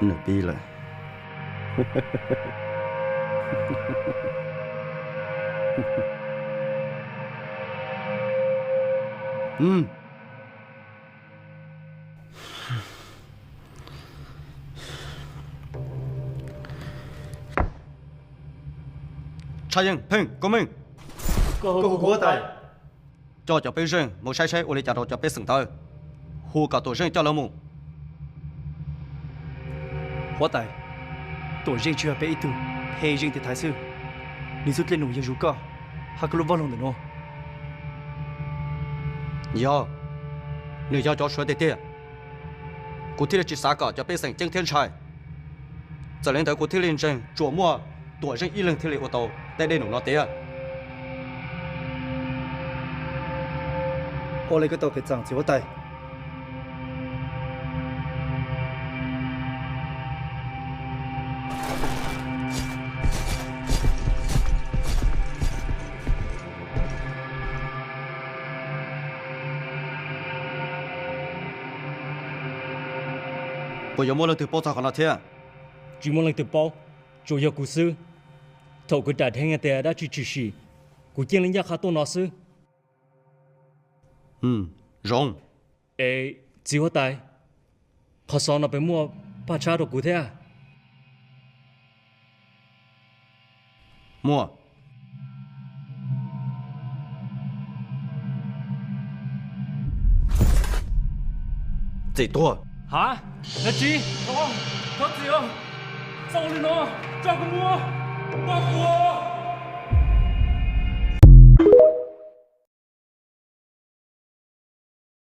nửa pi lại. Sai dân, phừng, của mình. Cô của tài. Cho bây rừng, một sai sai, ô lê trả đồ cho bây sừng tơ. Hù cả tổ rừng cho lâu mù. Hóa tài. Tổ riêng chưa bé ít tu, hay riêng thì thái sư. Đi rút lên nụ dân rú co. Hà cơ lúc vào lòng được nô. Yo, nếu giao cho suy tê tê. Cụ thi là chỉ xa cả cho bây sừng chân thiên trai. Giờ lên tới cụ thi lên rừng, chùa mua, tổ rừng y lưng thi lệ ô tô, tại đây nụ nó tê. Ô lê cái tàu phải chẳng chỉ hóa tài. Bây giờ mua lần từ bao giờ còn là thế? Chỉ một lần từ bao, chủ yếu của sư. Thầu của đại thanh người đã chỉ sĩ, của chiến linh giác khá tốt nó sư. Rong. Ê, chỉ có tài. Họ sao nó phải mua ba cha đồ của thế à? Mua. Gì to? Hả? Là chi? Có gì không? Sao lên nó? Cho con mua! Bao của!